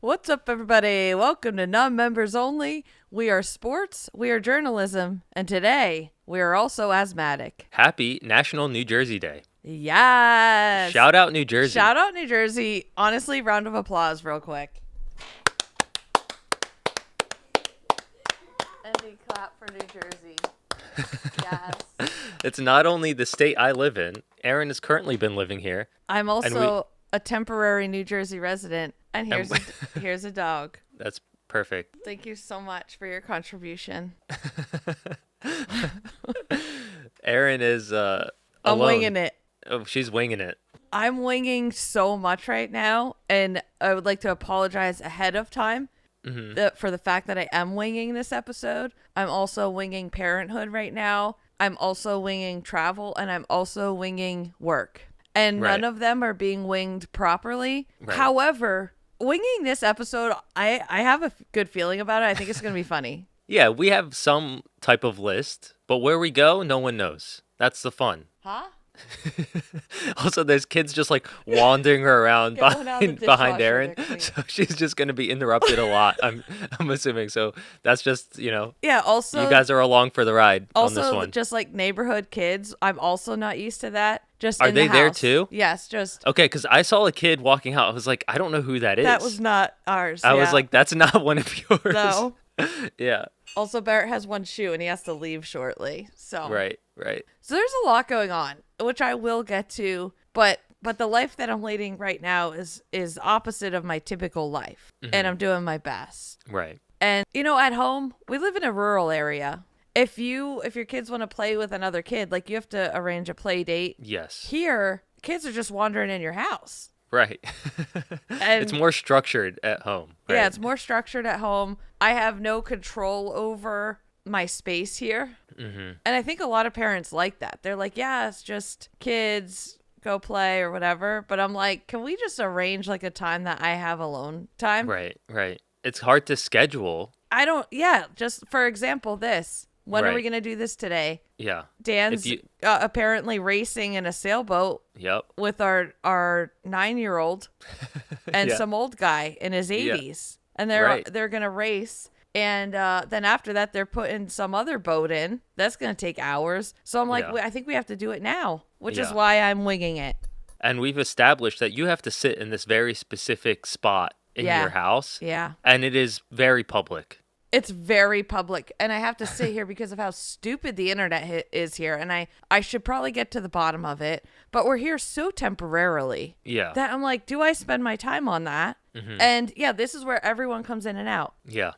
What's up, everybody? Welcome to Non-Members Only. We are sports, we are journalism, and today we are also asthmatic. Happy National New Jersey Day. Yes! Shout out New Jersey. Shout out New Jersey. Honestly, round of applause real quick. And a clap for New Jersey. Yes. It's not only the state I live in. Erin has currently been living here. I'm also a temporary New Jersey resident, and here's a dog. That's perfect. Thank you so much for your contribution. Erin is I'm alone. winging it. Oh, she's winging it. I'm winging so much right now, and I would like to apologize ahead of time for the fact that I am winging this episode. I'm also winging parenthood right now. I'm also winging travel, and I'm also winging work. And none of them are being winged properly. Right. However, winging this episode, I have a good feeling about it. I think it's going to be funny. Yeah, we have some type of list, but where we go, no one knows. That's the fun. Huh? Also, there's kids just like wandering around behind Erin, dishwasher, so she's just going to be interrupted a lot. I'm assuming. So that's just, Yeah, also you guys are along for the ride on this also one. just like neighborhood kids. I'm also not used to that. Just Are in they the there house. too? Yes, just Okay, because I saw a kid walking out. I was like, I don't know who that is. that was not ours. I was like, that's not one of yours. No. Yeah. Also, Barrett has one shoe and he has to leave shortly. So Right. So there's a lot going on, which I will get to, but the life that I'm leading right now is opposite of my typical life, and I'm doing my best. Right. And at home, we live in a rural area. If your kids want to play with another kid, like you have to arrange a play date. Yes. Here, kids are just wandering in your house. Right. And it's more structured at home. Right? Yeah, it's more structured at home. I have no control over my space here. And I think a lot of parents like that. They're like, yeah, it's just kids, go play or whatever. But I'm like, can we just arrange like a time that I have alone time? Right. It's hard to schedule. Just for example, this. When are we Right. going to do this today? Yeah. Dan's apparently racing in a sailboat Yep. with our 9-year-old and Yeah. some old guy in his 80s. And they're going to race. And then after that, they're putting some other boat in. That's going to take hours. So I'm like, Yeah. I think we have to do it now, which is Yeah. why I'm winging it. And we've established that you have to sit in this very specific spot in Yeah. your house. Yeah. And it is very public. It's very public. And I have to sit here because of how stupid the internet is here. And I should probably get to the bottom of it. But we're here so temporarily. Yeah. That I'm like, do I spend my time on that? And yeah, this is where everyone comes in and out. Yeah.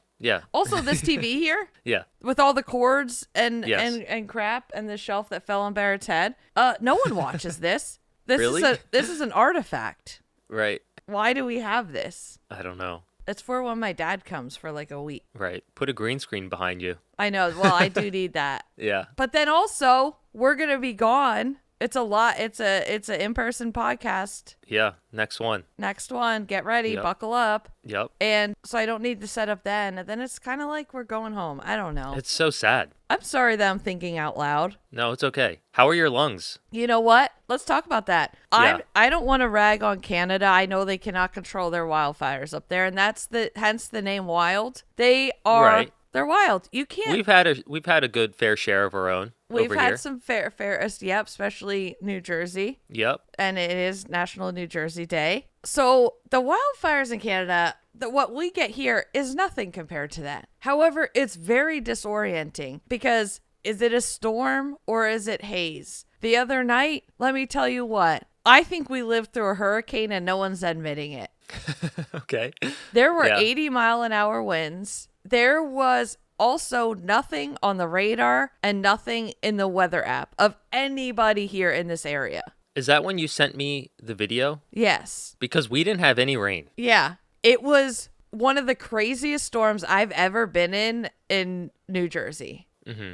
Also, this TV here. Yeah. With all the cords and Yes. and crap and the shelf that fell on Barrett's head. No one watches this. Really? This is an artifact. Right. Why do we have this? I don't know. It's for when my dad comes for like a week. Right. Put a green screen behind you. I know. Well, I do need that. Yeah. But then also, we're going to be gone. It's a lot. It's a in-person podcast. Yeah. Next one. Next one. Get ready. Yep. Buckle up. Yep. And so I don't need to set up then. And then it's kind of like we're going home. I don't know. It's so sad. I'm sorry that I'm thinking out loud. No, it's okay. How are your lungs? You know what? Let's talk about that. Yeah. I don't want to rag on Canada. I know they cannot control their wildfires up there, and that's hence the name Wild. They are Right. They're wild. You can't. We've had a good fair share of our own We've over had here. some fair, yep, especially New Jersey, Yep. and it is National New Jersey Day. So the wildfires in Canada, what we get here is nothing compared to that. However, it's very disorienting because is it a storm or is it haze? The other night, let me tell you what, I think we lived through a hurricane and no one's admitting it. Okay. There were Yeah. 80-mile-an-hour winds. There was also nothing on the radar and nothing in the weather app of anybody here in this area. Is that when you sent me the video? Yes. Because we didn't have any rain. Yeah. It was one of the craziest storms I've ever been in New Jersey.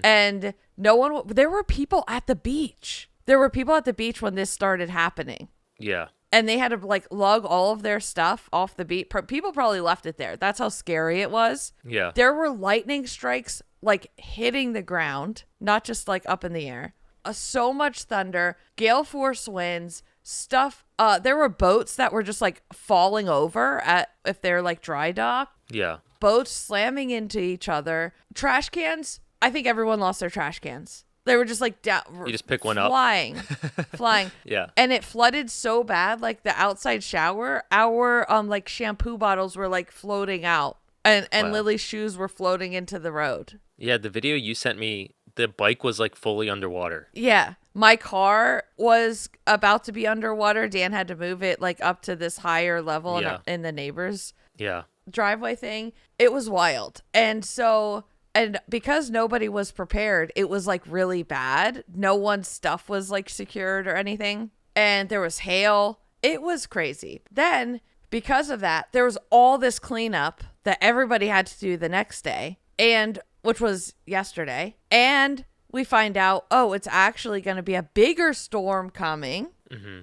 And there were people at the beach. There were people at the beach when this started happening. Yeah. And they had to like lug all of their stuff off the beach. People probably left it there. That's how scary it was. Yeah. There were lightning strikes like hitting the ground, not just like up in the air. So much thunder, gale force winds, stuff. There were boats that were just like falling over if they're like dry dock. Yeah. Boats slamming into each other. Trash cans. I think everyone lost their trash cans. They were just like down. You just pick one up. Flying. Yeah. And it flooded so bad, like the outside shower, our like shampoo bottles were like floating out, and Wow. Lily's shoes were floating into the road. Yeah, the video you sent me, the bike was like fully underwater. Yeah. My car was about to be underwater. Dan had to move it like up to this higher level in the neighbor's Yeah. driveway thing. It was wild. And because nobody was prepared, it was like really bad. No one's stuff was like secured or anything. And there was hail. It was crazy. Then, because of that, there was all this cleanup that everybody had to do the next day, and which was yesterday. And we find out, it's actually going to be a bigger storm coming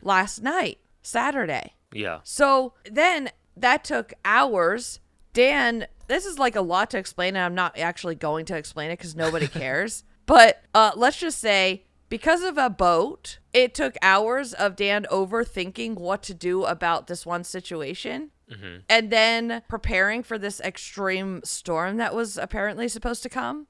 last night, Saturday. Yeah. So then that took hours. Dan, this is like a lot to explain, and I'm not actually going to explain it because nobody cares. But let's just say, because of a boat, it took hours of Dan overthinking what to do about this one situation. And then preparing for this extreme storm that was apparently supposed to come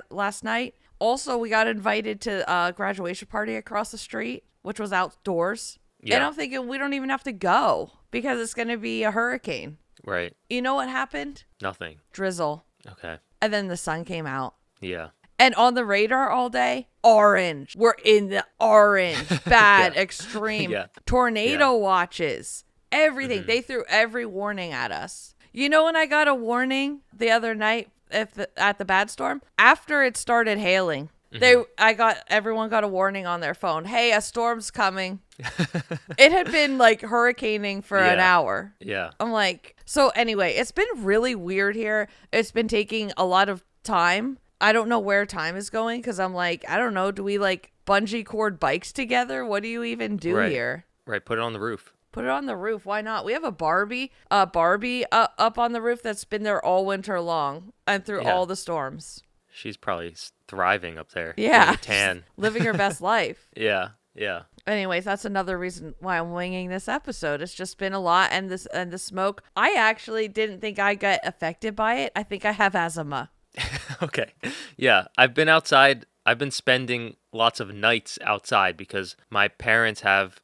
last night. Also, we got invited to a graduation party across the street, which was outdoors. Yeah. And I'm thinking we don't even have to go because it's going to be a hurricane. Right. You know what happened? Nothing. Drizzle. Okay. And then the sun came out. Yeah. And on the radar all day, orange. We're in the orange. Bad, extreme. Yeah. Tornado watches. Everything. They threw every warning at us. You know when I got a warning the other night at the bad storm? After it started hailing. Everyone got a warning on their phone. Hey, a storm's coming. It had been like hurricaning for an hour. Yeah. I'm like, so anyway, it's been really weird here. It's been taking a lot of time. I don't know where time is going because I'm like, I don't know. Do we like bungee cord bikes together? What do you even do here? Right. Put it on the roof. Put it on the roof. Why not? We have a Barbie up on the roof that's been there all winter long and through all the storms. She's probably thriving up there. Yeah. Tan. Living her best life. Yeah. Yeah. Anyways, that's another reason why I'm winging this episode. It's just been a lot, and the smoke. I actually didn't think I got affected by it. I think I have asthma. Okay. Yeah. I've been outside. I've been spending lots of nights outside because my parents have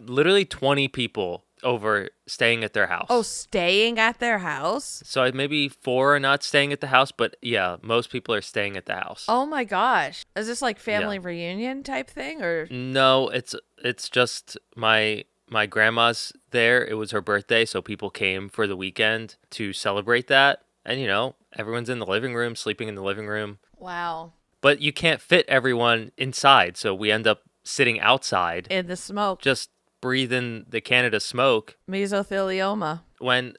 literally 20 people over staying at their house. Oh, staying at their house? So maybe 4 are not staying at the house, but yeah, most people are staying at the house. Oh my gosh. Is this like family reunion type thing or? No, it's just my grandma's there. It was her birthday, so people came for the weekend to celebrate that. And everyone's in the living room, sleeping in the living room. Wow. But you can't fit everyone inside, so we end up sitting outside in the smoke, just breathing the Canada smoke. Mesothelioma. When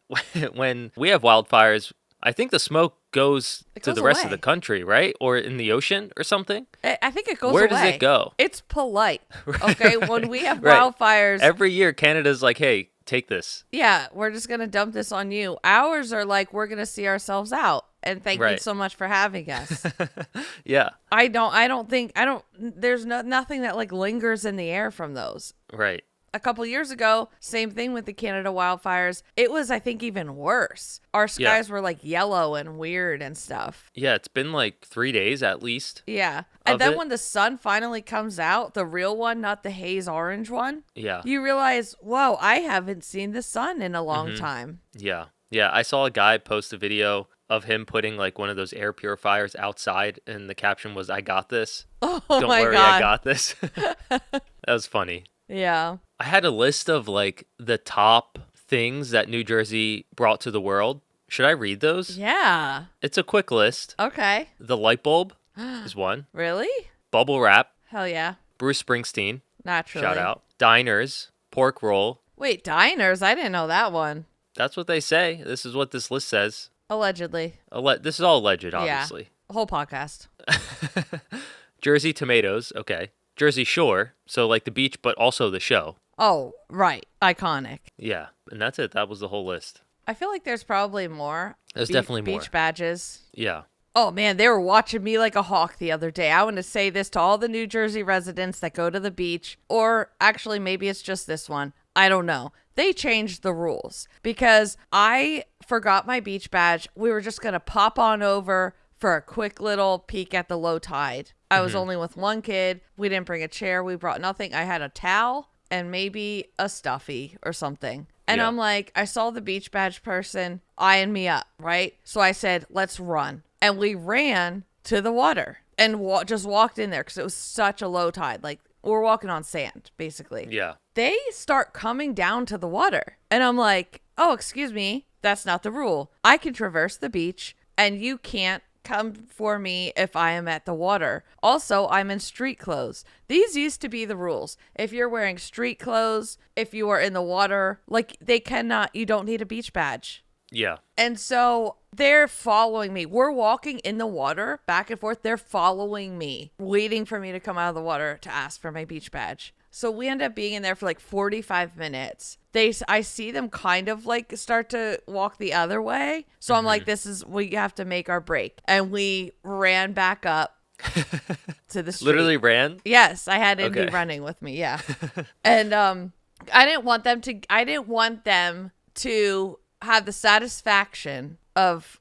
we have wildfires, I think the smoke goes to the rest of the country, right? Or in the ocean or something. I think it goes Where away. does it go? It's polite. Okay, when we have wildfires, every year Canada's like, hey, take this. Yeah, we're just gonna dump this on you. Ours are like, we're gonna see ourselves out. And thank you so much for having us. Yeah. There's nothing that like lingers in the air from those. Right. A couple years ago, same thing with the Canada wildfires. It was, I think, even worse. Our skies were like yellow and weird and stuff. Yeah, it's been like 3 days at least. Yeah. And then when the sun finally comes out, the real one, not the haze orange one. Yeah. You realize, whoa, I haven't seen the sun in a long time. Yeah. Yeah. I saw a guy post a video of him putting like one of those air purifiers outside, and the caption was, I got this. Oh, Don't my worry, God. I got this. That was funny. Yeah. I had a list of like the top things that New Jersey brought to the world. Should I read those? Yeah. It's a quick list. Okay. The light bulb is one. Really? Bubble wrap. Hell yeah. Bruce Springsteen. Naturally. Shout out. Diners. Pork roll. Wait, diners? I didn't know that one. That's what they say. This is what this list says. Allegedly. This is all alleged, obviously. Yeah. Whole podcast. Jersey tomatoes. Okay. Jersey Shore. So like the beach, but also the show. Oh, right. Iconic. Yeah. And that's it. That was the whole list. I feel like there's probably more. There's definitely more. Beach badges. Yeah. Oh man, they were watching me like a hawk the other day. I want to say this to all the New Jersey residents that go to the beach, or actually maybe it's just this one. I don't know. They changed the rules because I forgot my beach badge. We were just going to pop on over for a quick little peek at the low tide. I was only with one kid. We didn't bring a chair. We brought nothing. I had a towel and maybe a stuffy or something. And I'm like, I saw the beach badge person eyeing me up, right? So I said, let's run. And we ran to the water and just walked in there because it was such a low tide. Like, we're walking on sand, basically. Yeah. They start coming down to the water. And I'm like, oh, excuse me. That's not the rule. I can traverse the beach and you can't come for me if I am at the water. Also, I'm in street clothes. These used to be the rules. If you're wearing street clothes, if you are in the water, like you don't need a beach badge. Yeah. And so they're following me. We're walking in the water back and forth. They're following me, waiting for me to come out of the water to ask for my beach badge. So we end up being in there for like 45 minutes. I see them kind of like start to walk the other way. So I'm like, we have to make our break. And we ran back up to the street. Literally ran? Yes, I had Indy running with me. Yeah. And I didn't want them to have the satisfaction of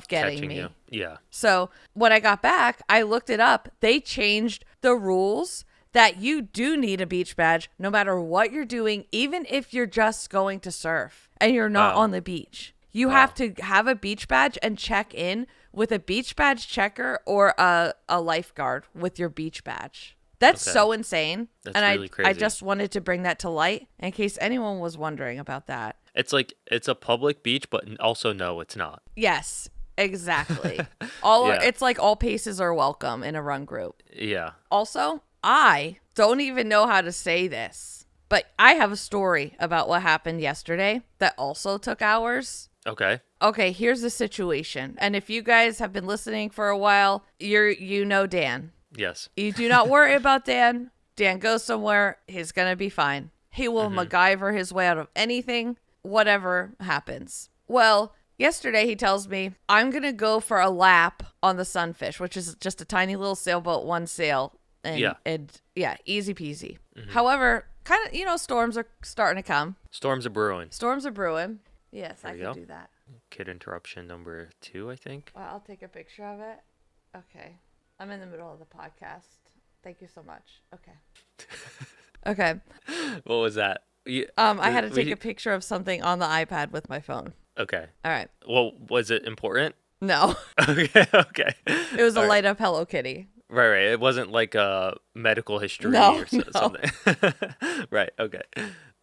getting Catching me. you. Yeah. So when I got back, I looked it up. They changed the rules that you do need a beach badge no matter what you're doing, even if you're just going to surf and you're not on the beach. You have to have a beach badge and check in with a beach badge checker or a lifeguard with your beach badge. That's so insane. That's and really crazy. I just wanted to bring that to light in case anyone was wondering about that. It's like, it's a public beach, but also no, it's not. Yes, exactly. It's like all paces are welcome in a run group. Yeah. Also, I don't even know how to say this, but I have a story about what happened yesterday that also took hours. Okay. Okay, here's the situation. And if you guys have been listening for a while, you know Dan. Yes. You do not worry about Dan. Dan goes somewhere. He's going to be fine. He will MacGyver his way out of anything, whatever happens. Well, yesterday he tells me, I'm going to go for a lap on the Sunfish, which is just a tiny little sailboat, one sail. And easy peasy. However, kind of, storms are starting to come. Storms are brewing. Yes, I can do that. Kid interruption number 2, I think. Well, I'll take a picture of it. Okay. I'm in the middle of the podcast. Thank you so much. Okay. Okay. What was that? I had to take a picture of something on the iPad with my phone. Okay. All right. Well, was it important? No. Okay. It was a light up Hello Kitty. Right. It wasn't like a medical history or something. Right. Okay.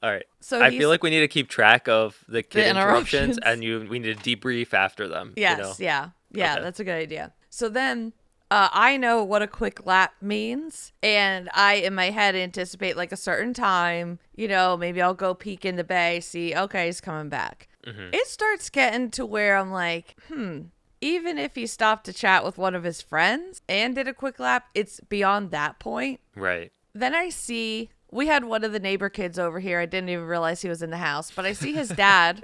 All right. So I feel like we need to keep track of the kid interruptions, and we need to debrief after them. Yes. Yeah. Okay. That's a good idea. So then I know what a quick lap means, and I, in my head, anticipate like a certain time, maybe I'll go peek in the bay, see, okay, he's coming back. It starts getting to where I'm like, even if he stopped to chat with one of his friends and did a quick lap, it's beyond that point. Right. Then I see, we had one of the neighbor kids over here. I didn't even realize he was in the house, but I see his dad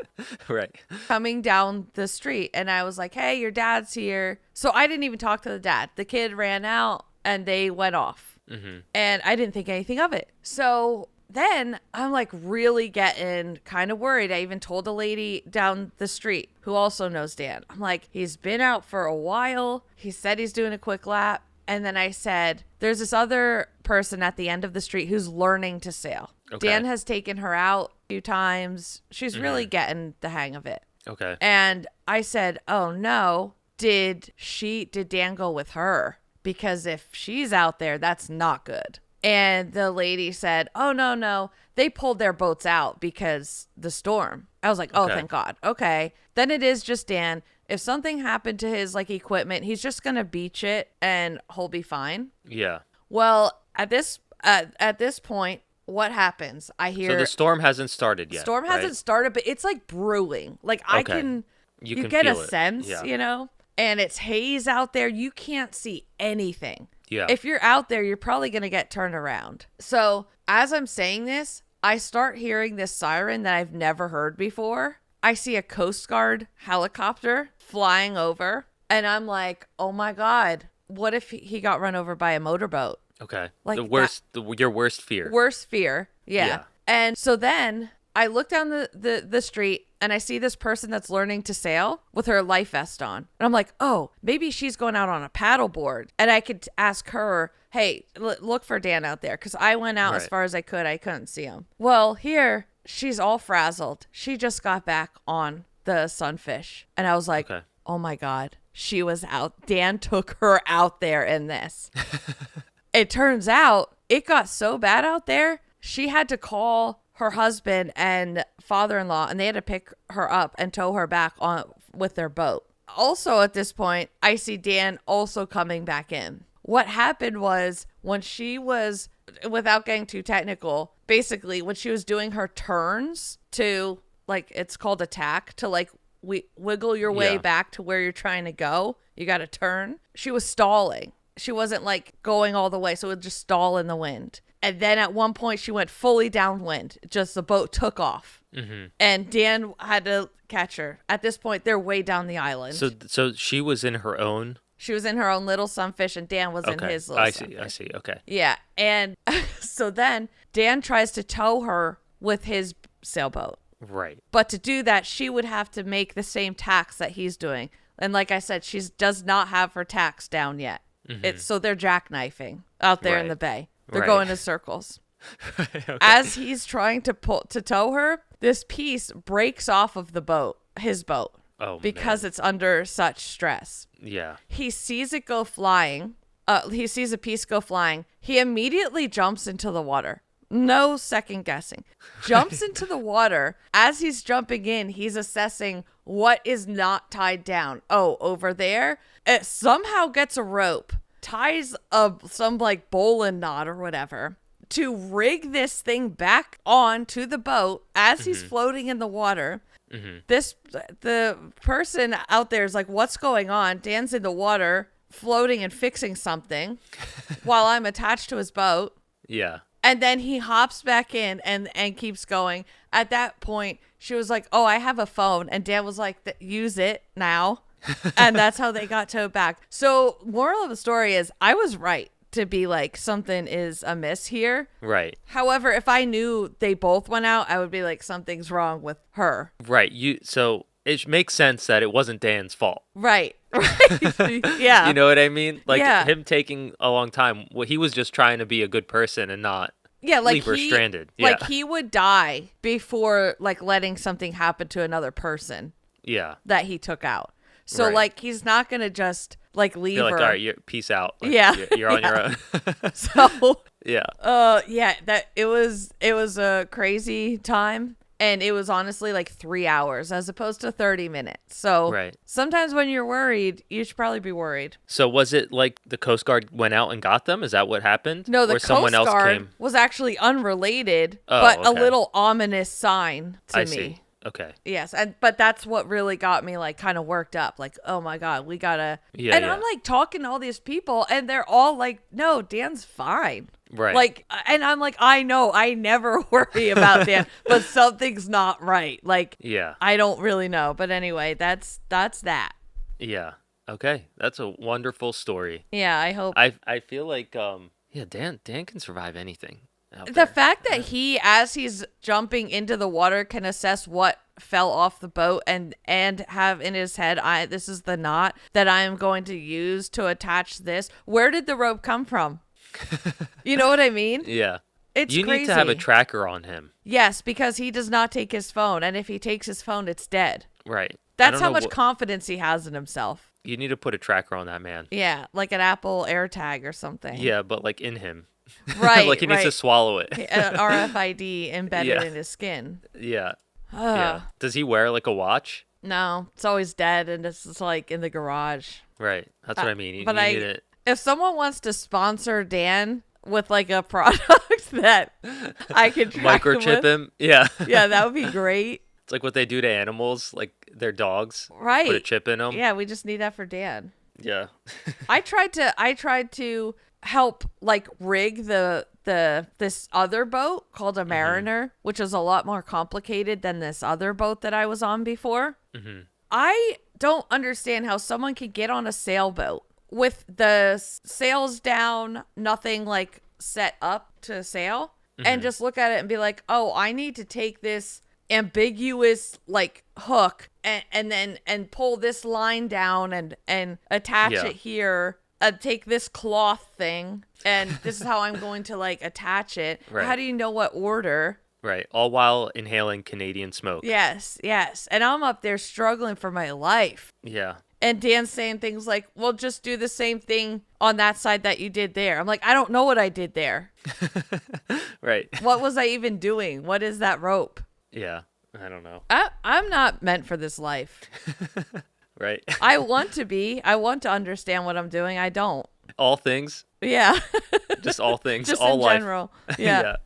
coming down the street. And I was like, hey, your dad's here. So I didn't even talk to the dad. The kid ran out and they went off. And I didn't think anything of it. So then I'm like really getting kind of worried. I even told a lady down the street who also knows Dan. I'm like, he's been out for a while. He said he's doing a quick lap. And then I said, there's this other person at the end of the street who's learning to sail. Okay. Dan has taken her out a few times. She's really getting the hang of it. Okay. And I said, oh no, did Dan go with her? Because if she's out there, that's not good. And the lady said, oh, no. They pulled their boats out because the storm. I was like, oh, thank God. Okay. Then it is just Dan. If something happened to his equipment, he's just going to beach it and he'll be fine. Yeah. Well, at this point, what happens? I hear. So the storm hasn't started yet. Storm hasn't started, but it's brewing. You get a sense, and it's haze out there. You can't see anything. Yeah. If you're out there, you're probably going to get turned around. So as I'm saying this, I start hearing this siren that I've never heard before. I see a Coast Guard helicopter flying over, And I'm like, oh my God, what if he got run over by a motorboat? Okay. Like Your worst fear. Worst fear. Yeah. Yeah. And so then I look down the street and I see this person that's learning to sail with her life vest on. And I'm like, oh, maybe she's going out on a paddle board. And I could ask her, hey, look for Dan out there. Because I went out as far as I could. I couldn't see him. Well, here, she's all frazzled. She just got back on the Sunfish. And I was like, oh my God, she was out. Dan took her out there in this. It turns out it got so bad out there, she had to call her husband and father-in-law, and they had to pick her up and tow her back on with their boat. Also at this point, I see Dan also coming back in. What happened was when she was, without getting too technical, basically when she was doing her turns to, like, it's called a tack, to like wiggle your way back to where you're trying to go. You got to turn. She was stalling. She wasn't like going all the way, so it would just stall in the wind. And then at one point she went fully downwind. Just the boat took off. Mm-hmm. And Dan had to catch her. At this point, they're way down the island. So she was in her own? She was in her own little Sunfish, and Dan was in his little Sunfish. I see. Okay. Yeah. And so then Dan tries to tow her with his sailboat. Right. But to do that, she would have to make the same tacks that he's doing. And like I said, she does not have her tacks down yet. Mm-hmm. So they're jackknifing out there in the bay. They're going in circles. Okay. As he's trying to tow her, this piece breaks off of the boat, his boat, because it's under such stress. Yeah. He sees it go flying. He sees a piece go flying. He immediately jumps into the water. No second guessing. Jumps into the water. As he's jumping in, he's assessing what is not tied down. Oh, over there. It somehow gets a rope, ties some like bowline knot or whatever to rig this thing back on to the boat as he's floating in the water. Mm-hmm. The person out there is like, what's going on? Dan's in the water floating and fixing something while I'm attached to his boat. Yeah. And then he hops back in and keeps going. At that point, she was like, oh, I have a phone. And Dan was like, use it now. And that's how they got towed back. So moral of the story is I was right to be like, something is amiss here. Right. However, if I knew they both went out, I would be like, something's wrong with her. Right. So it makes sense that it wasn't Dan's fault. Right. Right. Yeah. You know what I mean? Like him taking a long time. Well, he was just trying to be a good person and not leave her stranded. Like he would die before like letting something happen to another person. Yeah. That he took out. So like he's not gonna just like leave her. Like, all right, peace out. Like, yeah. You're on your own. So yeah. That it was a crazy time. And it was honestly like 3 hours as opposed to 30 minutes. So sometimes when you're worried, you should probably be worried. So was it like the Coast Guard went out and got them? Is that what happened? No, the Coast Guard was actually unrelated, but a little ominous sign to me. See. Okay. Yes, but that's what really got me like kind of worked up. Like, oh my God, we gotta. Yeah, I'm like talking to all these people, and they're all like, "No, Dan's fine." Right. Like, and I'm like, I know, I never worry about Dan, but something's not right. Like, I don't really know, but anyway, that's that. Yeah. Okay, that's a wonderful story. Yeah, I hope. I feel like Dan can survive anything. The fact that he, as he's jumping into the water, can assess what fell off the boat and have in his head, this is the knot that I am going to use to attach this. Where did the rope come from? You know what I mean? Yeah. It's you crazy. Need to have a tracker on him. Yes, because he does not take his phone, and if he takes his phone, it's dead. Right. That's how much confidence he has in himself. You need to put a tracker on that man. Yeah, like an Apple AirTag or something. Yeah, but like in him. Right. Like he needs to swallow it. An RFID embedded in his skin. Yeah. Yeah. Does he wear like a watch? No, it's always dead, and it's just like in the garage. Right. That's what I mean. You need it. If someone wants to sponsor Dan with like a product that I could microchip him. Yeah. Yeah, that would be great. It's like what they do to animals, like their dogs. Right. Put a chip in them. Yeah, we just need that for Dan. Yeah. I tried to help like rig this other boat called a Mariner, which is a lot more complicated than this other boat that I was on before. Mm-hmm. I don't understand how someone can get on a sailboat with the sails down, nothing like set up to sail, and just look at it and be like, oh, I need to take this ambiguous like hook and then pull this line down and attach it here, take this cloth thing, and this is how I'm going to like attach it. Right. How do you know what order? Right. All while inhaling Canadian smoke. Yes. And I'm up there struggling for my life. Yeah. And Dan's saying things like, well, just do the same thing on that side that you did there. I'm like, I don't know what I did there. Right. What was I even doing? What is that rope? Yeah. I don't know. I'm not meant for this life. Right. I want to be. I want to understand what I'm doing. I don't. All things. Yeah. Just all things. Just all in life. general. Yeah.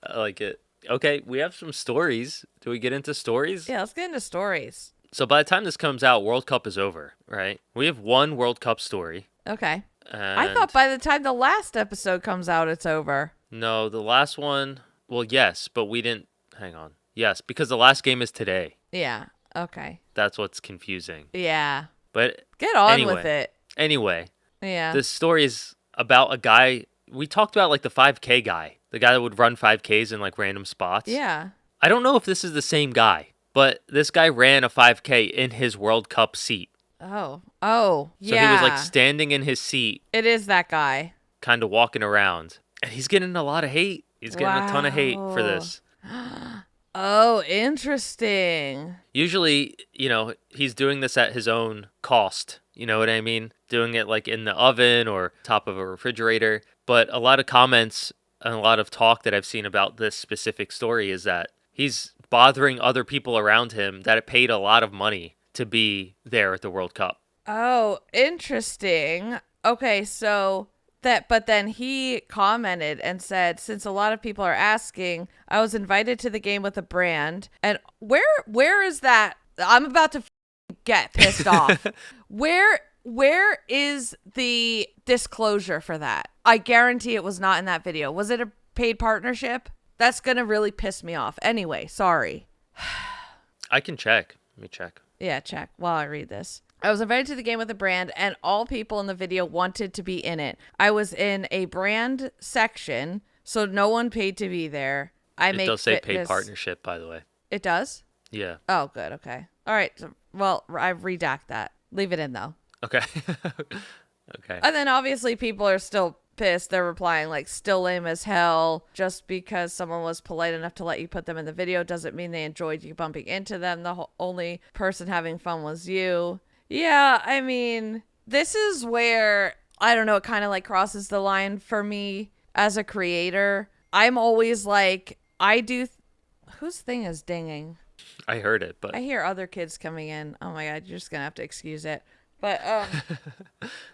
I like it. Okay, we have some stories. Do we get into stories? Yeah, let's get into stories. So by the time this comes out, World Cup is over, right? We have one World Cup story. Okay. And I thought by the time the last episode comes out, it's over. No, the last one, well, yes, but we didn't, hang on. Yes, because the last game is today. Yeah. Okay. That's what's confusing. Yeah. But Get on anyway, with it. Anyway, Yeah. this story is about a guy, we talked about like the 5K guy, the guy that would run 5Ks in like random spots. Yeah. I don't know if this is the same guy, but this guy ran a 5K in his World Cup seat. Oh, So yeah. he was like standing in his seat, It is that guy. kind of walking around. And he's getting a lot of hate. He's getting a ton of hate for this. Oh, interesting. Usually, he's doing this at his own cost. You know what I mean? Doing it like in the oven or top of a refrigerator. But a lot of comments and a lot of talk that I've seen about this specific story is that he's bothering other people around him that paid a lot of money to be there at the World Cup. Oh, interesting. Okay, so but then he commented and said, since a lot of people are asking, I was invited to the game with a brand. And where is that? I'm about to get pissed off. Where is the disclosure for that? I guarantee it was not in that video. Was it a paid partnership? That's going to really piss me off. Anyway, sorry. I can check. Let me check. Yeah, check while I read this. I was invited to the game with a brand, and all people in the video wanted to be in it. I was in a brand section, so no one paid to be there. It does say paid partnership, by the way. It does? Yeah. Oh, good. Okay. All right. Well, I redact that. Leave it in, though. Okay. Okay. And then obviously people are still pissed. They're replying like, still lame as hell. Just because someone was polite enough to let you put them in the video doesn't mean they enjoyed you bumping into them. The only person having fun was you. Yeah, I mean, this is where, I don't know, it kind of like crosses the line for me as a creator. I'm always like, whose thing is dinging? I heard it, but I hear other kids coming in. Oh my God, you're just going to have to excuse it. But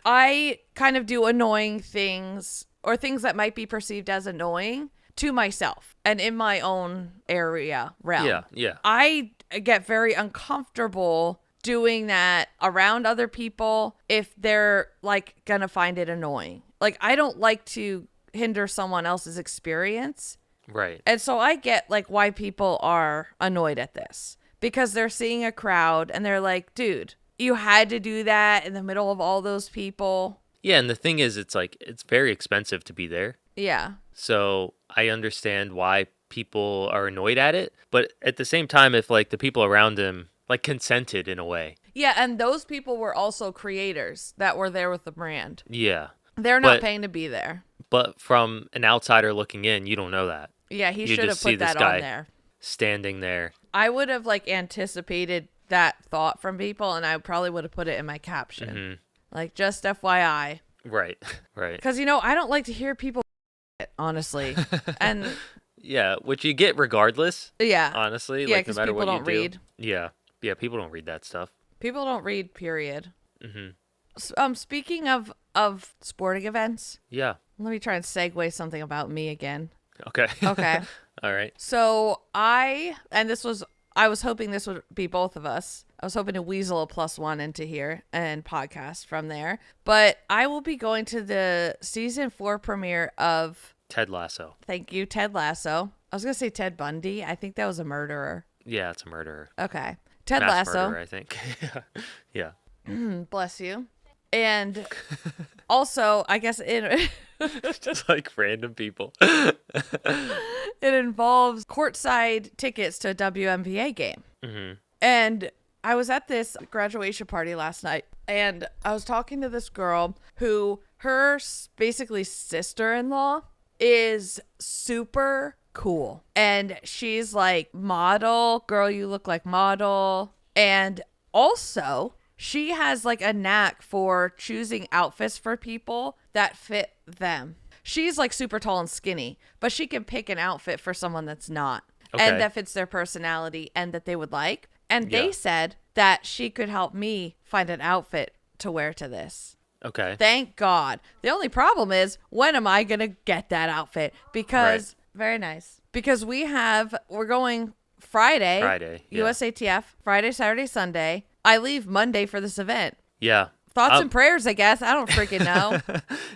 I kind of do annoying things or things that might be perceived as annoying to myself and in my own realm. Yeah. I get very uncomfortable doing that around other people if they're like gonna find it annoying. Like, I don't like to hinder someone else's experience. Right. And so I get like why people are annoyed at this, because they're seeing a crowd and they're like, dude, you had to do that in the middle of all those people. Yeah, and the thing is, it's like, it's very expensive to be there. Yeah. So I understand why people are annoyed at it. But at the same time, if like the people around him like consented in a way. Yeah, and those people were also creators that were there with the brand. Yeah. They're not paying to be there. But from an outsider looking in, you don't know that. Yeah, he You should have just see put this that guy on there. standing there. I would have like anticipated that thought from people, and I probably would have put it in my caption. Mm-hmm. Like, just FYI. Right. Right. Because, I don't like to hear people honestly. And yeah, which you get regardless. yeah. Honestly, Yeah, like no 'cause matter people what you don't do. read. Yeah. Yeah, people don't read that stuff. People don't read, period. Mm-hmm. Speaking of sporting events, Yeah. let me try and segue something about me again. Okay. Okay. All right. So I was hoping this would be both of us. I was hoping to weasel a +1 into here and podcast from there. But I will be going to the season 4 premiere of Ted Lasso. Thank you, Ted Lasso. I was going to say Ted Bundy. I think that was a murderer. Yeah, it's a murderer. Okay. Ted mass Lasso. murderer, I think. Yeah. Bless you. And also, I guess Just like random people. it involves courtside tickets to a WNBA game. Mm-hmm. And I was at this graduation party last night, and I was talking to this girl who her basically sister-in-law is super cool. And she's like, model, girl, you look like model. And also, she has like a knack for choosing outfits for people that fit them. She's like super tall and skinny, but she can pick an outfit for someone that's not. Okay. And that fits their personality and that they would like. And they said that she could help me find an outfit to wear to this. Okay. Thank God. The only problem is, when am I going to get that outfit? Because, very nice. Because we're going Friday, yeah. USATF, Friday, Saturday, Sunday. I leave Monday for this event. Yeah. Thoughts and prayers, I guess. I don't freaking know.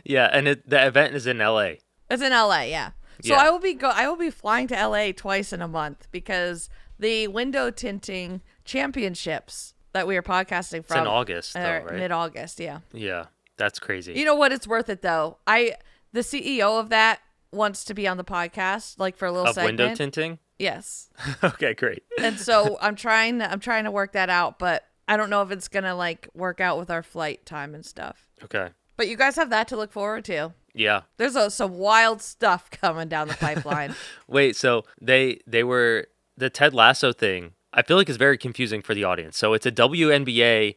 Yeah, and the event is in LA. It's in LA, yeah. So Yeah. I will be flying to LA twice in a month because the window tinting championships that we are podcasting from It's in August, though, right? Mid-August, yeah. Yeah, that's crazy. You know what? It's worth it though. The CEO of that wants to be on the podcast, like for a little Of segment. window tinting? Yes. Okay, great. And so I'm trying to work that out, but I don't know if it's gonna like work out with our flight time and stuff. Okay. But you guys have that to look forward to. Yeah. There's some wild stuff coming down the pipeline. Wait, so they were the Ted Lasso thing. I feel like is very confusing for the audience. So it's a WNBA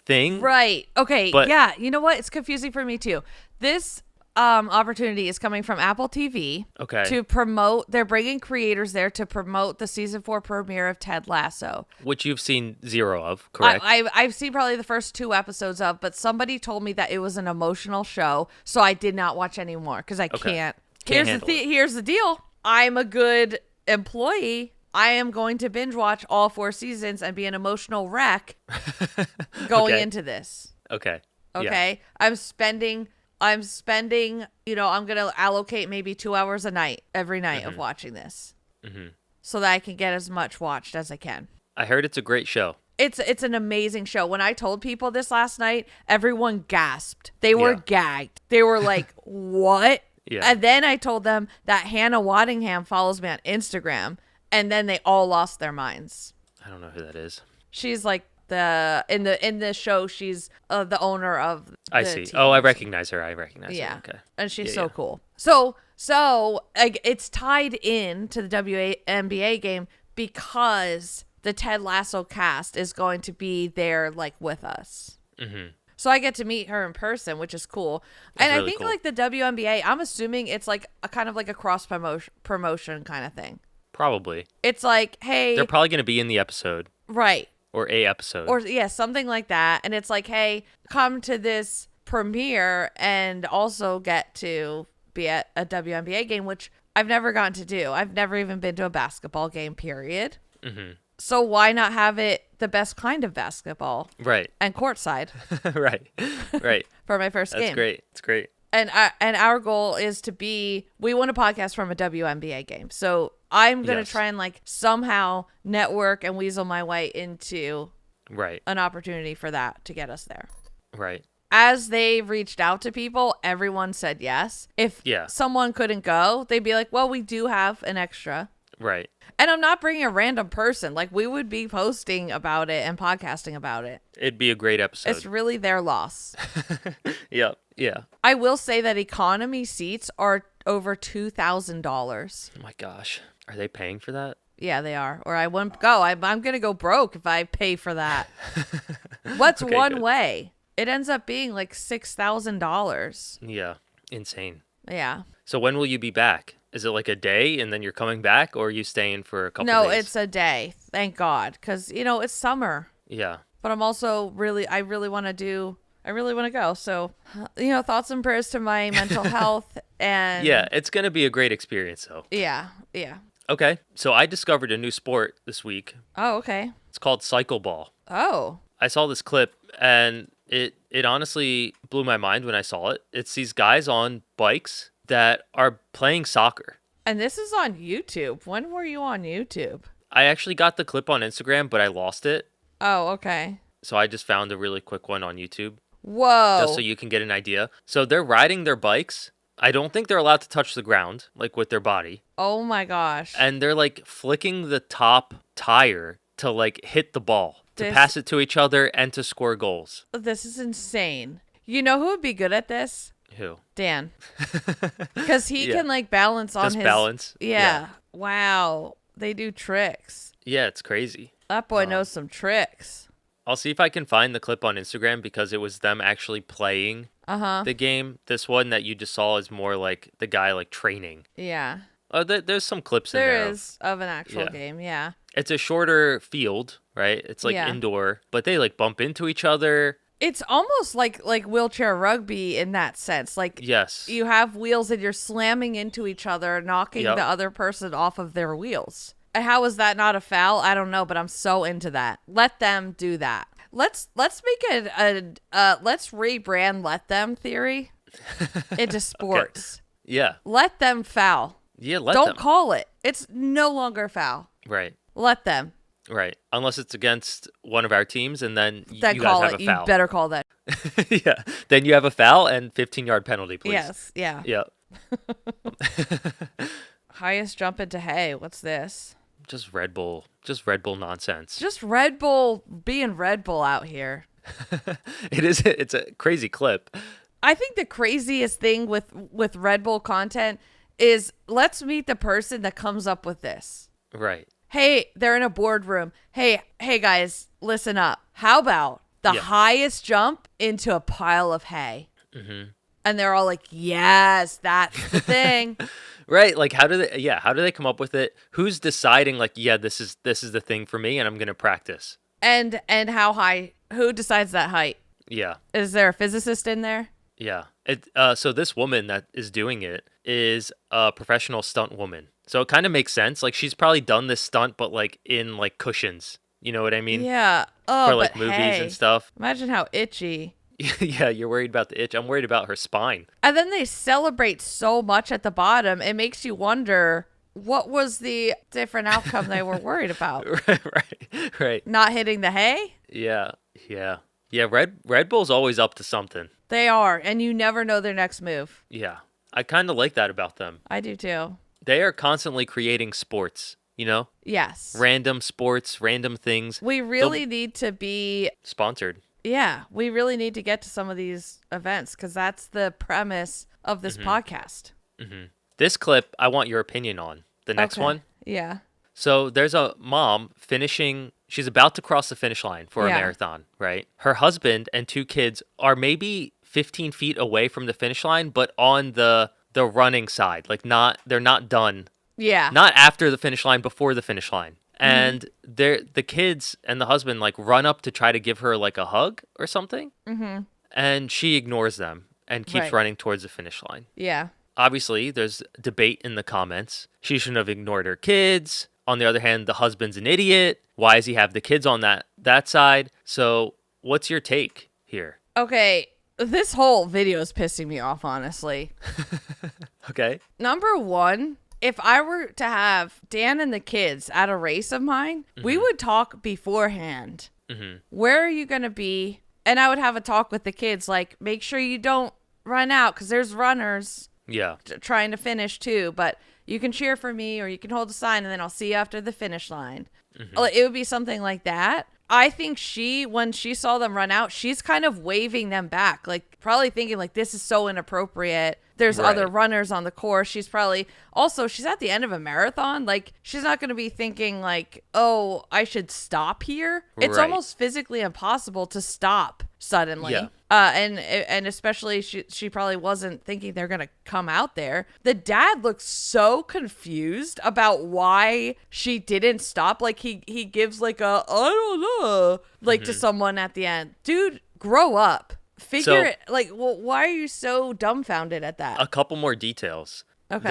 thing, Right. Okay. But- yeah. You know what? It's confusing for me too. This opportunity is coming from Apple TV Okay. to promote. They're bringing creators there to promote the season 4 premiere of Ted Lasso. which you've seen 0 of, correct? I've seen probably the first 2 episodes of, but somebody told me that it was an emotional show, so I did not watch anymore because I can't. handle it. Here's the deal. I'm a good employee. I am going to binge watch all 4 seasons and be an emotional wreck going Okay. into this. Okay. Yeah. Okay. I'm spending, I'm going to allocate maybe 2 hours a night, every night of watching this so that I can get as much watched as I can. I heard it's a great show. It's an amazing show. When I told people this last night, everyone gasped. They were Yeah. gagged. They were like, what? Yeah. And then I told them that Hannah Waddingham follows me on Instagram, and then they all lost their minds. I don't know who that is. She's like in the show, she's the owner of I the see. team. Oh, I recognize her. Yeah. her. Okay. And she's Yeah, so yeah. cool. So like it's tied in to the WNBA game because the Ted Lasso cast is going to be there like with us. Mm-hmm. So I get to meet her in person, which is cool. And really I think cool. like the WNBA, I'm assuming it's like a kind of like a cross promotion kind of thing. Probably. It's like, hey, They're probably going to be in the episode right. or a episode. Or yeah, something like that. And it's like, hey, come to this premiere and also get to be at a WNBA game, which I've never gotten to do. I've never even been to a basketball game, period. Mm-hmm. So why not have it the best kind of basketball Right. and courtside Right. for my first That's game? great. It's great. And our goal is we want a podcast from a WNBA game. So I'm going to Yes. try and like somehow network and weasel my way into Right. an opportunity for that to get us there. Right. As they reached out to people, everyone said yes. If someone couldn't go, they'd be like, well, we do have an extra. Right. And I'm not bringing a random person. Like, we would be posting about it and podcasting about it. It'd be a great episode. It's really their loss. Yep. Yeah. I will say that economy seats are over $2,000. Oh my gosh. Are they paying for that? Yeah, they are. Or I wouldn't go. I'm going to go broke if I pay for that. What's Okay, one good. way? It ends up being like $6,000. Yeah. Insane. Yeah. So when will you be back? Is it like a day and then you're coming back, or are you staying for a couple No, days? it's a day. Thank God. Because, it's summer. Yeah. But I'm also I really want to go. So, thoughts and prayers to my mental health. And Yeah, it's going to be a great experience, though. Yeah. Okay. So I discovered a new sport this week. Oh, okay. It's called cycle ball. Oh. I saw this clip and it honestly blew my mind when I saw it. It's these guys on bikes that are playing soccer. And this is on YouTube. When were you on YouTube? I actually got the clip on Instagram, but I lost it. Oh, okay. So I just found a really quick one on YouTube. Whoa. Just so you can get an idea. So they're riding their bikes. I don't think they're allowed to touch the ground, like with their body. Oh my gosh. And they're like flicking the top tire to like hit the ball, to This- pass it to each other and to score goals. This is insane. You know who would be good at this? Who? Dan. Because he Yeah. can like balance on Just his balance. Yeah. Wow. They do tricks. Yeah, it's crazy. That boy knows some tricks. I'll see if I can find the clip on Instagram because it was them actually playing the game. This one that you just saw is more like the guy like training. Yeah. There's some clips in there. There is of an actual Yeah. game, yeah. It's a shorter field, right? It's like Yeah. indoor, but they like bump into each other. It's almost like wheelchair rugby in that sense. Like Yes. you have wheels and you're slamming into each other, knocking Yep. the other person off of their wheels. How is that not a foul? I don't know, but I'm so into that. Let them do that. Let's make let's rebrand let them theory into sports. Yeah. Let them foul. Yeah, let Don't them. call it. It's no longer foul. Right. Let them. Right. Unless it's against one of our teams and then Then you call guys it. have a foul. You better call that. Yeah. Then you have a foul and 15-yard penalty, please. Yes. Yeah. Yeah. Highest jump into hay. What's this? Just Red Bull nonsense. Just Red Bull being Red Bull out here. It's a crazy clip. I think the craziest thing with Red Bull content is let's meet the person that comes up with this. Right. Hey, they're in a boardroom. Hey guys, listen up. How about the Yeah. highest jump into a pile of hay? Mm-hmm. And they're all like, yes, that's the thing. Right. Like how do they come up with it? Who's deciding like, yeah, this is the thing for me and I'm going to practice. And how high? Who decides that height? Yeah. Is there a physicist in there? Yeah. So this woman that is doing it is a professional stunt woman. So it kind of makes sense. Like she's probably done this stunt, but like in like cushions. You know what I mean? Yeah. Oh, For like but movies hey, and stuff. imagine how itchy. Yeah, you're worried about the itch. I'm worried about her spine. And then they celebrate so much at the bottom. It makes you wonder what was the different outcome they were worried about. Right. Not hitting the hay? Yeah. Red Bull's always up to something. They are, and you never know their next move. Yeah, I kind of like that about them. I do too. They are constantly creating sports. You know, Yes. random sports, random things. We really need to be, Sponsored. yeah, we really need to get to some of these events because that's the premise of this podcast. This clip, I want your opinion on. The next Okay. one. Yeah. So there's a mom finishing. She's about to cross the finish line for a Yeah. marathon, right? Her husband and 2 kids are maybe 15 feet away from the finish line, but on the running side. Like they're not done. Yeah. Not after the finish line, before the finish line. And the kids and the husband like run up to try to give her like a hug or something. Mm-hmm. And she ignores them and keeps Right. running towards the finish line. Yeah. Obviously, there's debate in the comments. She shouldn't have ignored her kids. On the other hand, the husband's an idiot. Why does he have the kids on that side? So what's your take here? Okay. This whole video is pissing me off, honestly. Okay. Number one, if I were to have Dan and the kids at a race of mine, we would talk beforehand. Where are you going to be? And I would have a talk with the kids, like, make sure you don't run out because there's runners Yeah. trying to finish too. But you can cheer for me or you can hold a sign and then I'll see you after the finish line. It would be something like that. I think when she saw them run out, she's kind of waving them back, like probably thinking like this is so inappropriate. There's Right. other runners on the course. She's at the end of a marathon. Like she's not going to be thinking like, oh, I should stop here. It's Right. almost physically impossible to stop suddenly. Yeah. And especially she probably wasn't thinking they're going to come out there. The dad looks so confused about why she didn't stop. Like he gives like I don't know, like to someone at the end. Dude, grow up. Figure it. Like, well, why are you so dumbfounded at that? A couple more details. Okay.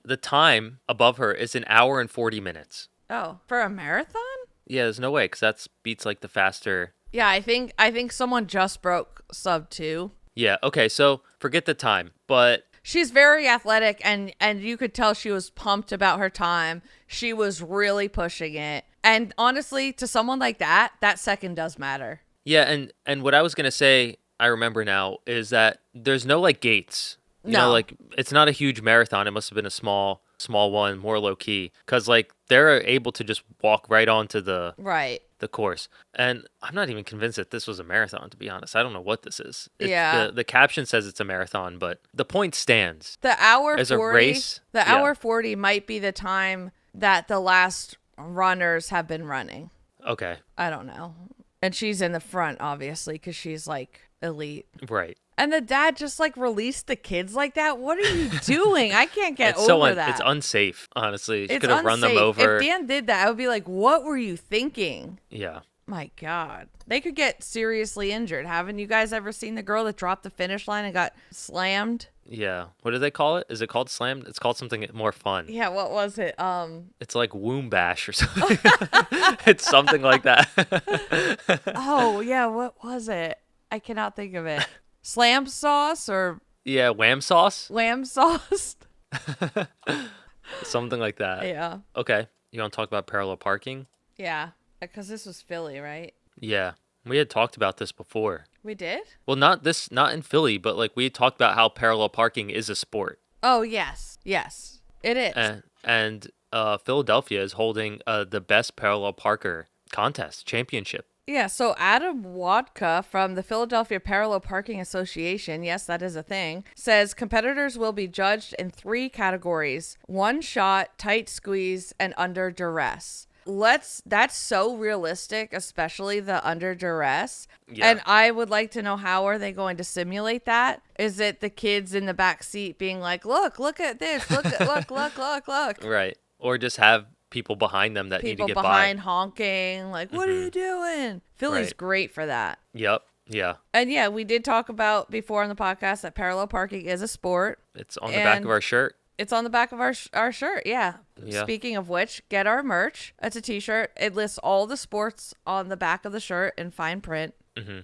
The time above her is 1 hour and 40 minutes. Oh, for a marathon? Yeah, there's no way because that beats like the faster. Yeah, I think someone just broke sub 2. Yeah. Okay. So forget the time, but she's very athletic, and you could tell she was pumped about her time. She was really pushing it. And honestly, to someone like that, that second does matter. Yeah, and what I was gonna say, I remember now, is that there's no like gates. You know, No. like it's not a huge marathon. It must have been a small one, more low key, because like they're able to just walk right onto the Right. course. And I'm not even convinced that this was a marathon, to be honest. I don't know what this is. Yeah. The caption says it's a marathon, but the point stands. The hour As 40, a race, the yeah. hour 40 might be the time that the last runners have been running. Okay. I don't know. And she's in the front, obviously, because she's like elite. Right. And the dad just like released the kids like that. What are you doing? I can't get It's over that. It's unsafe, honestly. She It's could have run them unsafe. over. If Dan did that, I would be like, what were you thinking? Yeah. My God. They could get seriously injured. Haven't you guys ever seen the girl that dropped the finish line and got slammed? Yeah. What do they call it? Is it called slammed? It's called something more fun. Yeah, what was it? It's like womb bash or something. It's something like that. Oh, yeah, what was it? I cannot think of it. Slam sauce or Yeah, wham sauce? lamb sauce? Something like that. Yeah. Okay. You want to talk about parallel parking? Yeah. Because this was Philly, right? Yeah. We had talked about this before. We did? Well, not in Philly, but like we had talked about how parallel parking is a sport. Oh, yes. Yes. It is. And Philadelphia is holding the best parallel parker contest championship. Yeah, so Adam Wadka from the Philadelphia Parallel Parking Association, yes, that is a thing, says competitors will be judged in 3 categories: one shot, tight squeeze, and under duress. That's so realistic, especially the under duress. Yeah. And I would like to know, how are they going to simulate that? Is it the kids in the back seat being like, look at this, look. Right. Or just have people behind them that need to People get behind by. honking, like, what are you doing? Philly's Right. great for that. Yep. Yeah. And yeah, we did talk about before on the podcast that parallel parking is a sport. It's on the back And of our shirt. It's on the back of our shirt. Yeah. Yeah. Speaking of which, get our merch. It's a t-shirt. It lists all the sports on the back of the shirt in fine print.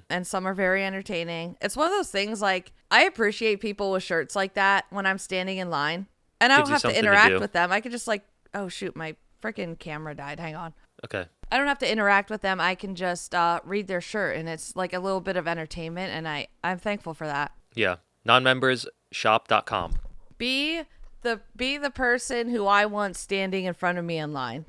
And some are very entertaining. It's one of those things, like, I appreciate people with shirts like that when I'm standing in line. And I Gives don't you have to something to interact do. with them. I could just like, oh shoot, my freaking camera died. Hang on. Okay. I don't have to interact with them. I can just read their shirt, and it's like a little bit of entertainment, and I'm thankful for that. Yeah. Non-members shop.com. Be the person who I want standing in front of me in line.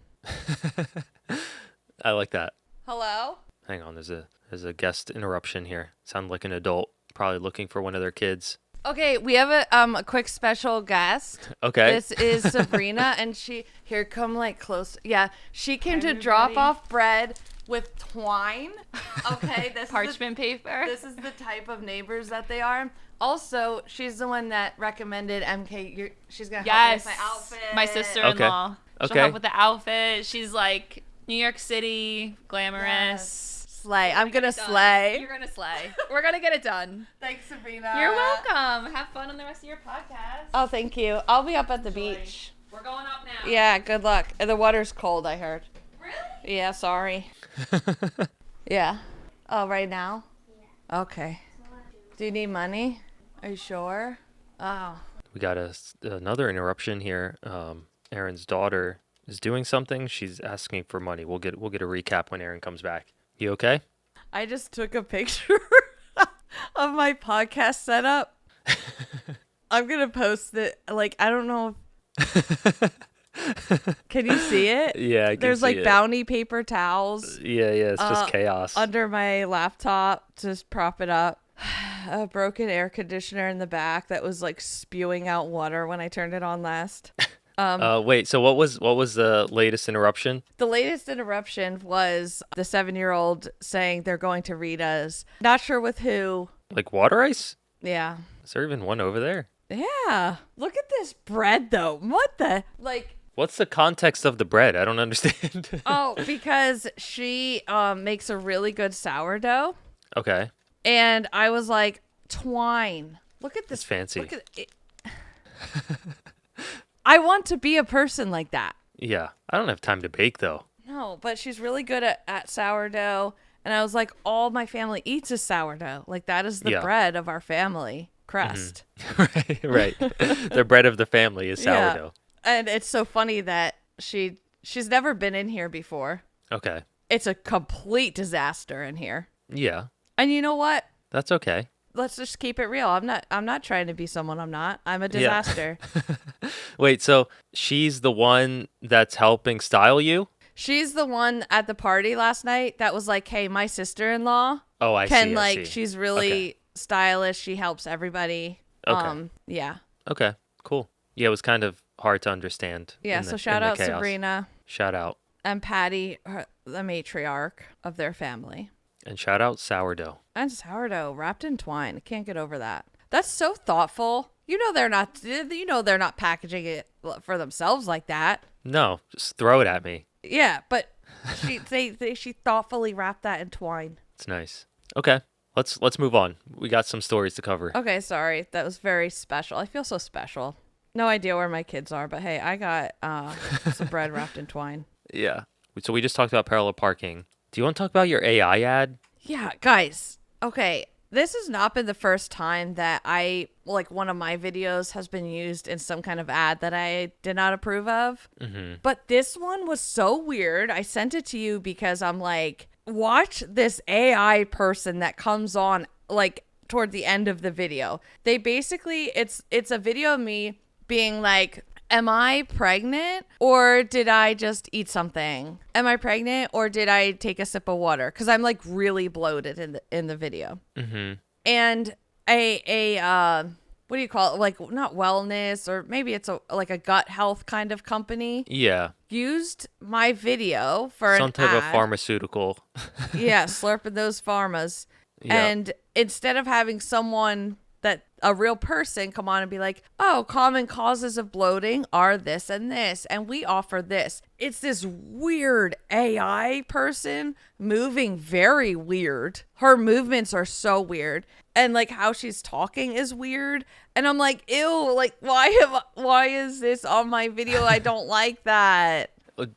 I like that. Hello? Hang on, there's a guest interruption here. Sound like an adult, probably looking for one of their kids. Okay, we have a quick special guest. Okay. This is Sabrina, and she like close. Yeah, she came to drop off bread with twine. Okay, this Parchment paper. This is the type of neighbors that they are. Also, she's the one that recommended MK. She's gonna help me with my outfit. My sister-in-law. Okay. She'll help with the outfit. She's like New York City, glamorous. Yes. Slay. I'm gonna Done. slay. You're gonna slay. We're gonna get it done. Thanks, Sabrina. You're welcome. Have fun on the rest of your podcast. Oh, thank you. I'll be up at the beach. We're going up now. Yeah, good luck. The water's cold, I heard. Really? Yeah, sorry. Yeah. Oh, right now? Yeah. Okay. Do you need money? Are you sure? Oh. We got another interruption here. Erin's daughter is doing something. She's asking for money. We'll get a recap when Erin comes back. You okay? I just took a picture of my podcast setup. I'm going to post it. Like, I don't know. Can you see it? Yeah, I can There's see like it. bounty paper towels Yeah, it's just chaos. under my laptop to just prop it up. A broken air conditioner in the back that was like spewing out water when I turned it on last. Wait, so what was the latest interruption? The latest interruption was the 7-year-old saying they're going to read us. Not sure with who. Like water ice? Yeah. Is there even one over there? Yeah. Look at this bread though. What the? Like, What's the context of the bread? I don't understand. oh, because she makes a really good sourdough. Okay. And I was like, twine. Look at this. It's fancy. Look at it. I want to be a person like that. Yeah. I don't have time to bake though. No, but she's really good at sourdough. And I was like, all my family eats is sourdough. Like, that is the Yeah. bread of our family. crust. Right, right. The bread of the family is Yeah. sourdough. And it's so funny that she's never been in here before. Okay. It's a complete disaster in here. Yeah, And you know what? that's okay. Let's just keep it real. I'm not trying to be someone I'm not. I'm a Yeah. disaster. Wait, so she's the one that's helping style you? She's the one at the party last night that was like, "Hey, my sister-in-law Oh, I can see. I like see. she's really Okay. stylish. She helps everybody." Okay. Yeah. Okay, cool. Yeah, it was kind of hard to understand. Yeah, in so the- shout in the out chaos. Sabrina Shout out. and Patty, the matriarch of their family. And shout out sourdough. And sourdough wrapped in twine. I can't get over that. That's so thoughtful. You know they're not packaging it for themselves like that. No, just throw it at me. Yeah, but she thoughtfully wrapped that in twine. It's nice. Okay, let's move on. We got some stories to cover. Okay, sorry. That was very special. I feel so special. No idea where my kids are, but hey, I got some bread wrapped in twine. Yeah. So we just talked about parallel parking. Do you want to talk about your AI ad? Yeah, guys. Okay, this has not been the first time that one of my videos has been used in some kind of ad that I did not approve of. Mm-hmm. But this one was so weird. I sent it to you because I'm like, watch this AI person that comes on like toward the end of the video. They basically, it's a video of me being like, am I pregnant or did I just eat something? Am I pregnant or did I take a sip of water? Because I'm like really bloated in the video. Mm-hmm. And a what do you call it? Like not wellness or maybe it's like a gut health kind of company Yeah. used my video for Some an type of ad. pharmaceutical. Yeah, slurping those pharmas. Yeah. And instead of having someone a real person come on and be like, oh, common causes of bloating are this and this, and we offer this. It's this weird AI person moving very weird. Her movements are so weird. And like how she's talking is weird. And I'm like, ew, like why is this on my video? I don't like that.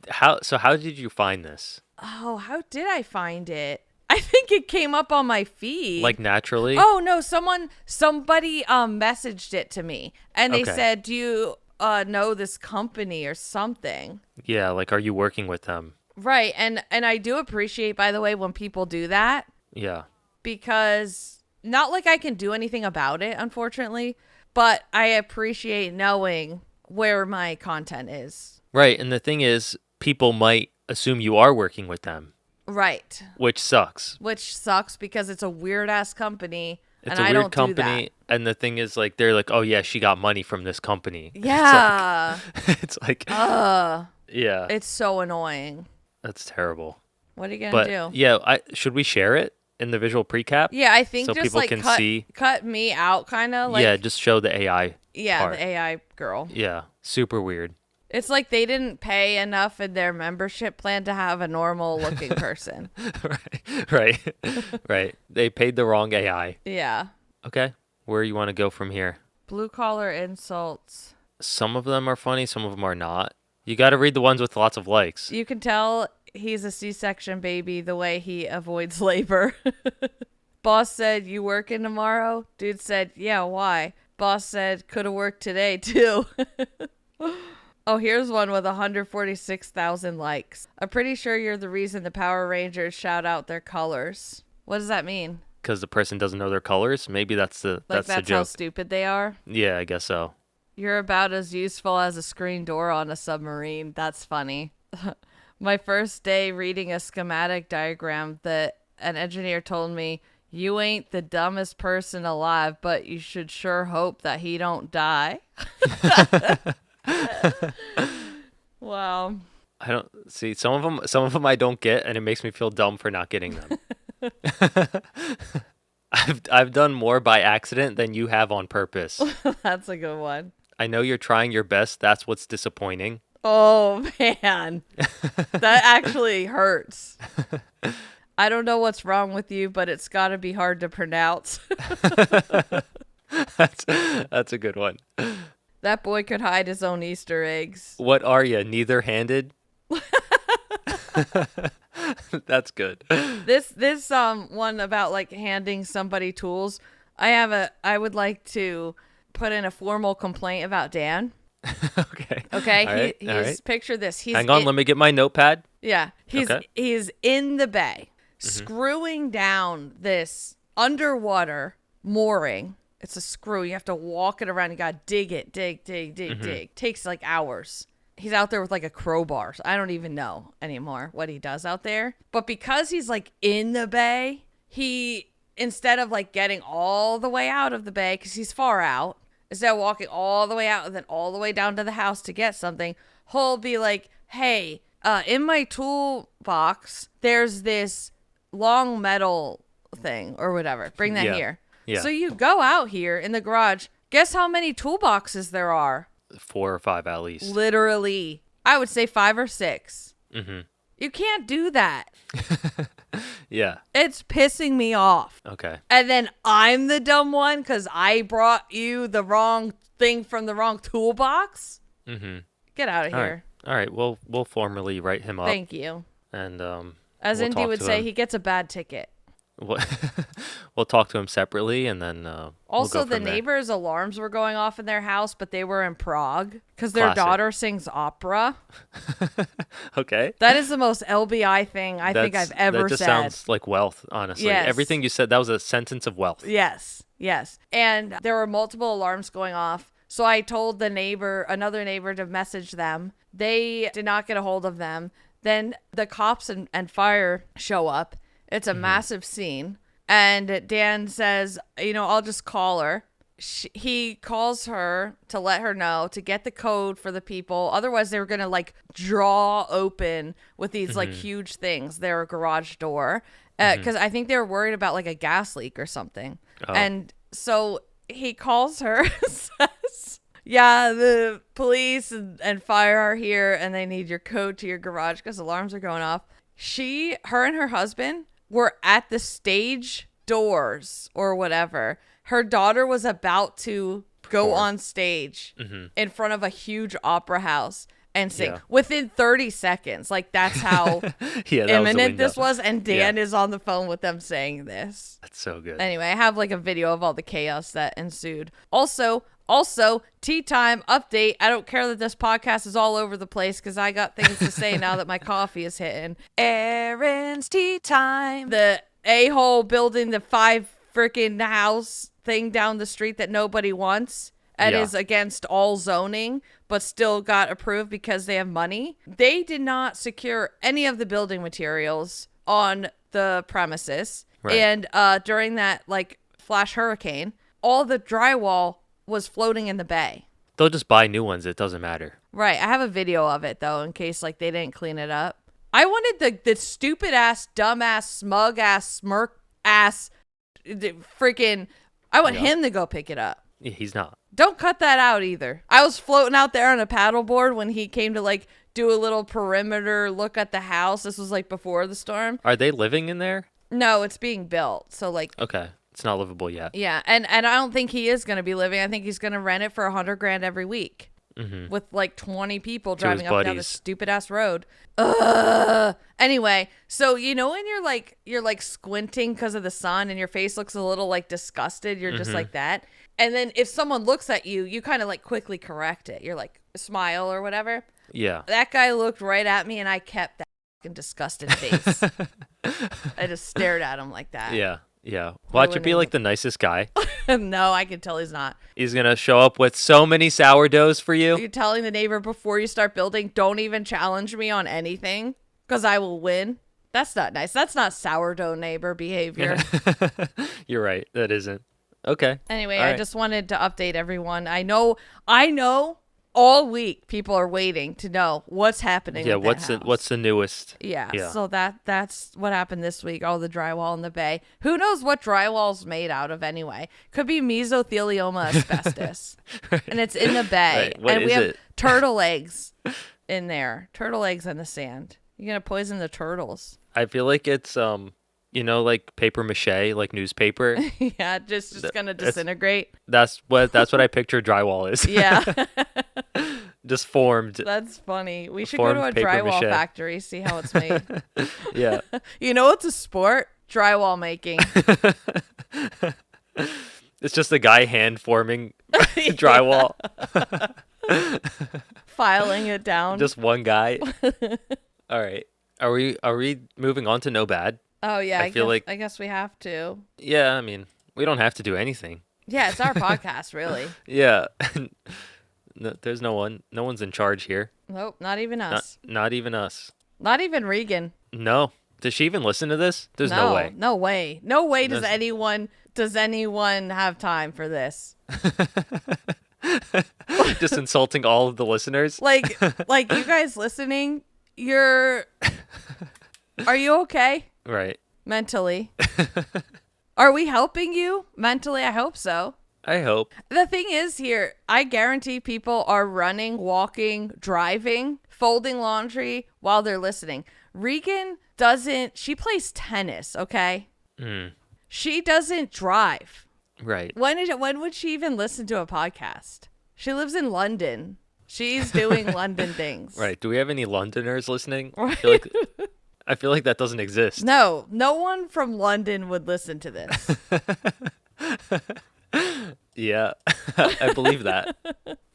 How did you find this? Oh, how did I find it? I think it came up on my feed. Like naturally? Oh no, somebody messaged it to me and they Okay. said, "Do you know this company or something?" Yeah, like are you working with them? Right. And I do appreciate, by the way, when people do that, Yeah. because not like I can do anything about it, unfortunately, but I appreciate knowing where my content is. Right, and the thing is people might assume you are working with them, Right. which sucks. Which sucks because it's a weird ass company. It's and a I weird don't company, do that. and the thing is, like, they're like, "Oh yeah, she got money from this company." Yeah. It's like, yeah, It's so annoying. that's terrible. What are you gonna But do? yeah, should we share it in the visual precap? Yeah, I think so just people like can cut, see. cut me out, kind of like Yeah, just show the AI. part. the AI girl. Yeah, super weird. It's like they didn't pay enough in their membership plan to have a normal looking person. right, right. They paid the wrong AI. Yeah, Okay, where you want to go from here? blue collar insults. Some of them are funny, some of them are not. You got to read the ones with lots of likes. You can tell he's a C-section baby the way he avoids labor. Boss said, "You working tomorrow?" Dude said, "Yeah, why?" Boss said, "Could have worked today too." Oh, here's one with 146,000 likes. I'm pretty sure you're the reason the Power Rangers shout out their colors. What does that mean? Because the person doesn't know their colors. Maybe that's the Like the that's how joke. stupid they are? Yeah, I guess so. You're about as useful as a screen door on a submarine. That's funny. My first day reading a schematic diagram that an engineer told me, "You ain't the dumbest person alive, but you should sure hope that he don't die." Wow. I don't see some of them I don't get, and it makes me feel dumb for not getting them. I've done more by accident than you have on purpose. That's a good one. I know you're trying your best. That's what's disappointing. Oh, man. That actually hurts. I don't know what's wrong with you, but it's got to be hard to pronounce. That's a good one. That boy could hide his own Easter eggs. What are you, neither-handed? That's good. This one about like handing somebody tools. I would like to put in a formal complaint about Dan. Okay. Okay. All right. He's All right. picture this. He's Hang on, let me get my notepad. Yeah. Okay. He's in the bay, screwing down this underwater mooring. It's a screw. You have to walk it around. You gotta dig it, dig. Takes like hours. He's out there with like a crowbar. So I don't even know anymore what he does out there. But because he's like in the bay, he, instead of like getting all the way out of the bay, because he's far out, instead of walking all the way out and then all the way down to the house to get something, he'll be like, hey, in my toolbox, there's this long metal thing or whatever. Bring that here. Yeah. So you go out here in the garage. Guess how many toolboxes there are? 4 or 5 at least. Literally. I would say 5 or 6. Mm-hmm. You can't do that. Yeah. It's pissing me off. Okay. And then I'm the dumb one because I brought you the wrong thing from the wrong toolbox. Mm-hmm. Get out of here. All right. We'll formally write him up. Thank you. And As we'll Indy talk would to say, him. he gets a bad ticket. We'll talk to him separately, and then Also, we'll go the from there. neighbors' alarms were going off in their house, but they were in Prague because their Classic. daughter sings opera. Okay. That is the most LBI thing I think I've ever That just said. sounds like wealth, honestly. Yes. Everything you said, that was a sentence of wealth. Yes. And there were multiple alarms going off. So I told another neighbor to message them. They did not get a hold of them. Then the cops and fire show up. It's a massive scene. And Dan says, I'll just call her. He calls her to let her know to get the code for the people. Otherwise, they were going to like draw open with these like huge things their garage door. Because I think they were worried about like a gas leak or something. Oh. And so he calls her, says, yeah, the police and fire are here and they need your code to your garage because alarms are going off. Her and her husband were at the stage doors or whatever. Her daughter was about to go on stage in front of a huge opera house and sing within 30 seconds. Like, that's how imminent this was. And Dan is on the phone with them saying this. That's so good. Anyway, I have like a video of all the chaos that ensued. Also, tea time update. I don't care that this podcast is all over the place because I got things to say now that my coffee is hitting. Erin's tea time. The a-hole building the 5 freaking house thing down the street that nobody wants and is against all zoning, but still got approved because they have money. They did not secure any of the building materials on the premises. Right. And during that like flash hurricane, all the drywall was floating in the bay. They'll just buy new ones. It doesn't matter. Right. I have a video of it though, in case like they didn't clean it up. I wanted the stupid ass, dumb ass, smug ass, smirk ass, freaking. I want him to go pick it up. Yeah, he's not. Don't cut that out either. I was floating out there on a paddleboard when he came to like do a little perimeter look at the house. This was like before the storm. Are they living in there? No, it's being built. So like. Okay. It's not livable yet. Yeah, and I don't think he is going to be living. I think he's going to rent it for $100,000 every week, with like 20 people driving up and down this stupid ass road. Anyway, so when you're like squinting because of the sun and your face looks a little like disgusted, you're just like that. And then if someone looks at you, you kind of like quickly correct it. You're like smile or whatever. Yeah. That guy looked right at me, and I kept that fucking disgusted face. I just stared at him like that. Yeah. Yeah. Watch it be like the nicest guy. No, I can tell he's not. He's going to show up with so many sourdoughs for you. You're telling the neighbor before you start building, don't even challenge me on anything because I will win. That's not nice. That's not sourdough neighbor behavior. You're right. That isn't. Okay. Anyway, All I right. just wanted to update everyone. I know all week people are waiting to know what's happening. Yeah, with that house. what's the newest? Yeah. So that's what happened this week. All the drywall in the bay. Who knows what drywall's made out of anyway? Could be mesothelioma asbestos, and it's in the bay. Right. What and is we have it? turtle eggs in there. Turtle eggs in the sand. You're gonna poison the turtles. I feel like it's like paper mache, like newspaper. Yeah, just gonna disintegrate. That's what I picture drywall is. Yeah. Just formed. That's funny. We should go to a Formed paper drywall mache. factory, see how it's made. Yeah. You know what's a sport? Drywall making. It's just a guy hand forming drywall. Filing it down. Just one guy. All right. Are we moving on to no bad? Oh yeah, I I guess we have to. Yeah, I mean, we don't have to do anything. Yeah, it's our podcast, really. Yeah. No, there's no one's in charge here. Nope, not even us. Not even us. Not even Regan. No. Does she even listen to this? There's no way. No way. No way does There's- anyone have time for this. Just insulting all of the listeners. Like you guys listening, are you okay? Right. Mentally. Are we helping you mentally? I hope so. I hope. The thing is here, I guarantee people are running, walking, driving, folding laundry while they're listening. Regan she plays tennis, okay? She doesn't drive. Right. When would she even listen to a podcast? She lives in London. She's doing London things. Right. Do we have any Londoners listening? Right. I feel like that doesn't exist. No one from London would listen to this. Yeah. I believe that.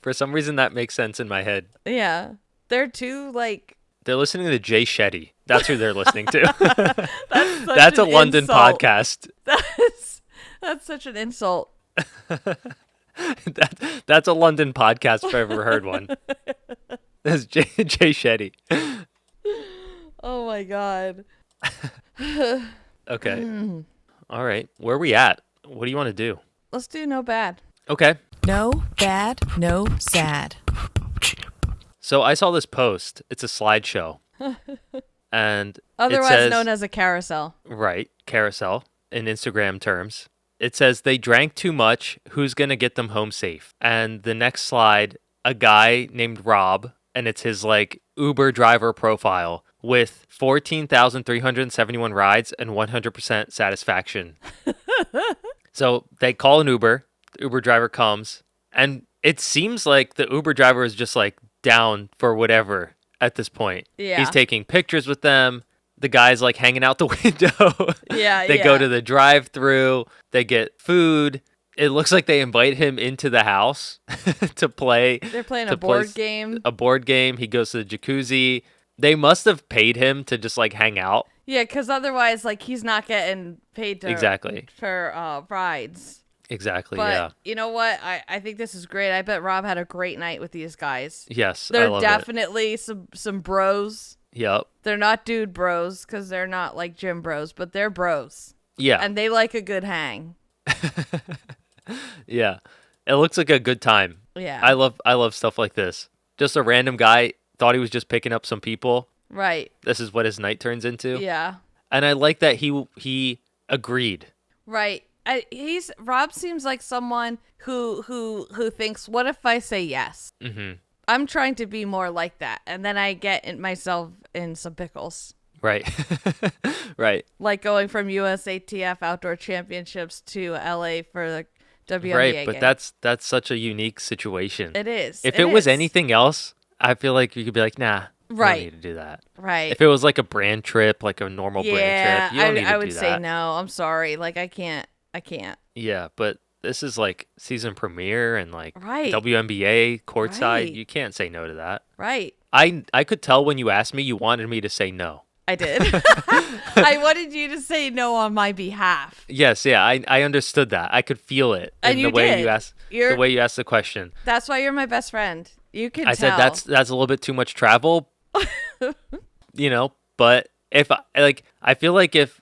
For some reason that makes sense in my head. Yeah. They're too They're listening to Jay Shetty. That's who they're listening to. That's That's a London insult. podcast. That's such an insult. That's a London podcast if I ever heard one. That's Jay Shetty. Oh my god. Okay. All right. Where are we at? What do you want to do? Let's do no bad. Okay. No bad, no sad. So I saw this post. It's a slideshow. And Otherwise it says, known as a carousel. Right. Carousel in Instagram terms. It says they drank too much. Who's going to get them home safe? And the next slide, a guy named Rob, and it's his Uber driver profile with 14,371 rides and 100% satisfaction. So they call an Uber. The Uber driver comes, and it seems like the Uber driver is just down for whatever at this point. Yeah. He's taking pictures with them. The guy's hanging out the window. Yeah, They go to the drive-thru. They get food. It looks like they invite him into the house to play. They're playing a board game. A board game. He goes to the jacuzzi. They must have paid him to just hang out. Yeah, because otherwise, he's not getting paid Exactly. for rides. Exactly, But yeah. you know what? I think this is great. I bet Rob had a great night with these guys. Yes, I They're love definitely some bros. Yep. They're not dude bros because they're not like gym bros, but they're bros. Yeah. And they like a good hang. Yeah. It looks like a good time. Yeah. I love stuff like this. Just a random guy thought he was just picking up some people. Right. This is what his night turns into. Yeah. And I like that he agreed. Right. Rob seems like someone who thinks, what if I say yes? Mm-hmm. I'm trying to be more like that, and then I get myself in some pickles. Right. Right. Like going from USATF Outdoor Championships to LA for the WNBA Right, but game. that's such a unique situation. It is. If it was anything else, I feel like you could be like, nah, you Right. don't need to do that. Right. If it was like a brand trip, like a normal brand trip, you don't need to I do would that. say no. I'm sorry. I can't. Yeah, but this is season premiere and Right. WNBA courtside. Right. You can't say no to that. Right. I could tell when you asked me, you wanted me to say no. I did. I wanted you to say no on my behalf. Yes, yeah, I understood that. I could feel it And in you the way did. you asked You're- the way you asked the question. That's why you're my best friend. You can I tell. said that's a little bit too much travel. But if I feel like if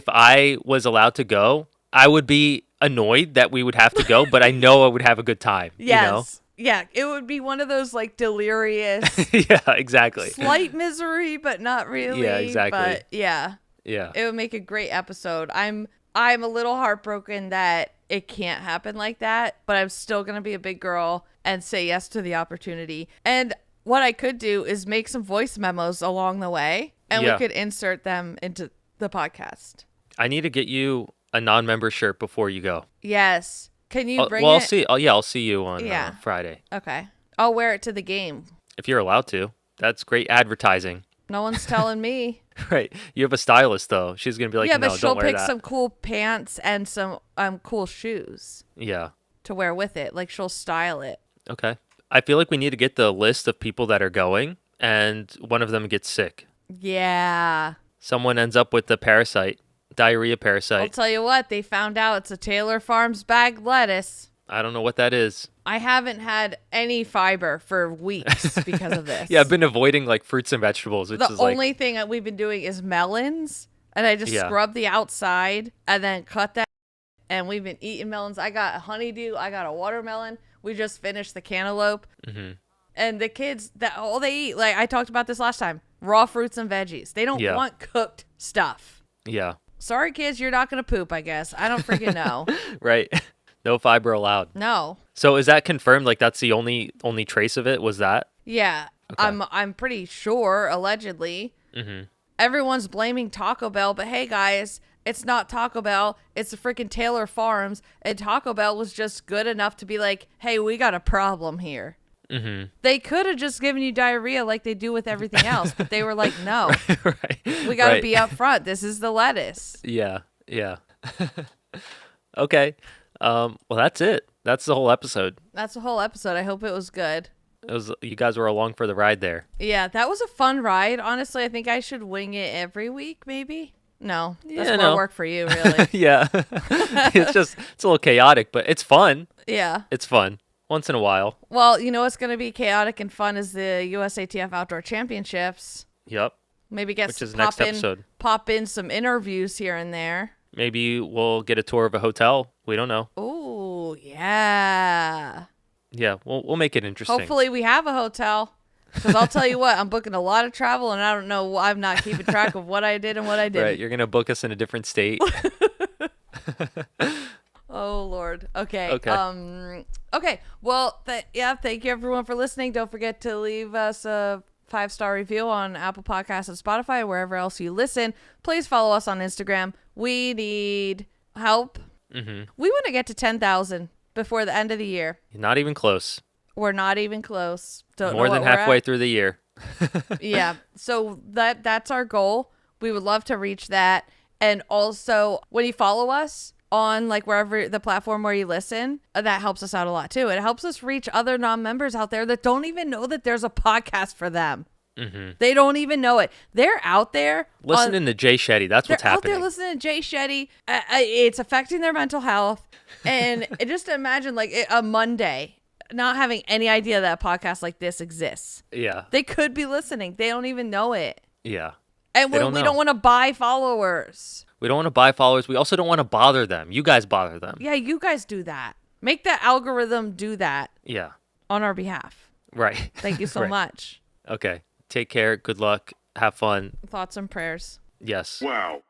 I was allowed to go, I would be annoyed that we would have to go, but I know I would have a good time. Yes. Yeah, it would be one of those delirious, Yeah, exactly. slight misery, but not really. Yeah, exactly. But yeah, Yeah. it would make a great episode. I'm a little heartbroken that it can't happen like that, but I'm still gonna be a big girl and say yes to the opportunity. And what I could do is make some voice memos along the way, and Yeah. we could insert them into the podcast. I need to get you a non-member shirt before you go. Yes. Can you bring I'll it? see. Oh, yeah, I'll see you on Friday Okay. I'll wear it to the game. if you're allowed to. That's great advertising. No one's telling me. Right. You have a stylist though. She's gonna be like, Yeah, no, but she'll don't wear pick that. some cool pants and some cool shoes Yeah. to wear with it. Like she'll style it. Okay. I feel like we need to get the list of people that are going, and one of them gets sick. Yeah. Someone ends up with the diarrhea I'll parasite. tell you what, they found out it's a Taylor Farms bag lettuce. I don't know what that is. I haven't had any fiber for weeks because of this. Yeah, I've been avoiding like fruits and vegetables, which The is like, only thing that we've been doing is melons, and I just Yeah. scrub the outside and then cut that. And we've been eating melons. I got a honeydew. I got a watermelon. We just finished the cantaloupe. Mm-hmm. And the kids, that all they eat, like I talked about this last time, raw fruits and veggies. They don't Yeah. want cooked stuff. yeah, Sorry, kids, you're not gonna poop. I guess I don't freaking know. right. No fiber allowed. No. So is that confirmed? Like that's the only trace of it was that? Yeah, Okay. I'm pretty sure. Allegedly, Mm-hmm. everyone's blaming Taco Bell, but hey, guys, it's not Taco Bell. It's the freaking Taylor Farms, and Taco Bell was just good enough to be like, hey, we got a problem here. Mm-hmm. They could have just given you diarrhea like they do with everything else, but they were like, no, Right. we got to Right. be up front. This is the lettuce. Yeah. Yeah. Okay. Well, that's it. That's the whole episode. That's the whole episode. I hope it was good. It was you guys were along for the ride there. Yeah, that was a fun ride. Honestly, I think I should wing it every week, maybe. No, that's Yeah, more no. work for you, really. Yeah. It's a little chaotic, but it's fun. Yeah. It's fun once in a while. Well, you know what's going to be chaotic and fun is the USATF Outdoor Championships. Yep. Maybe get Which is some, next episode. pop in some interviews here and there. Maybe we'll get a tour of a hotel. We don't know. Ooh, yeah. Yeah, we'll make it interesting. Hopefully we have a hotel. Because I'll tell you what, I'm booking a lot of travel and I don't know. I'm not keeping track of what I did and what I didn't. Right, you're gonna book us in a different state. Oh Lord. Okay. Okay. Okay. Well, thank you everyone for listening. Don't forget to leave us a 5-star review on Apple Podcasts and Spotify, wherever else you listen. Please follow us on Instagram. We need help. Mm-hmm. We want to get to 10,000 before the end of the year. Not even close. We're not even close. Don't More know than what we're halfway at. through the year. Yeah. So that's our goal. We would love to reach that. And also, when you follow us on like wherever the platform where you listen, that helps us out a lot too. It helps us reach other non-members out there that don't even know that there's a podcast for them. Mm-hmm. They don't even know it. They're out there Listening to Jay Shetty. That's they're what's out happening. there listening to Jay Shetty. It's affecting their mental health. And just imagine like a Monday not having any idea that a podcast like this exists. Yeah. They could be listening. They don't even know it. Yeah. And They don't we know. don't want to buy followers. We don't want to buy followers. We also don't want to bother them. You guys bother them. Yeah, you guys do that. Make the algorithm do that Yeah. on our behalf. Right. Thank you so Right. much. Okay. Take care. Good luck. Have fun. Thoughts and prayers. Yes. Wow.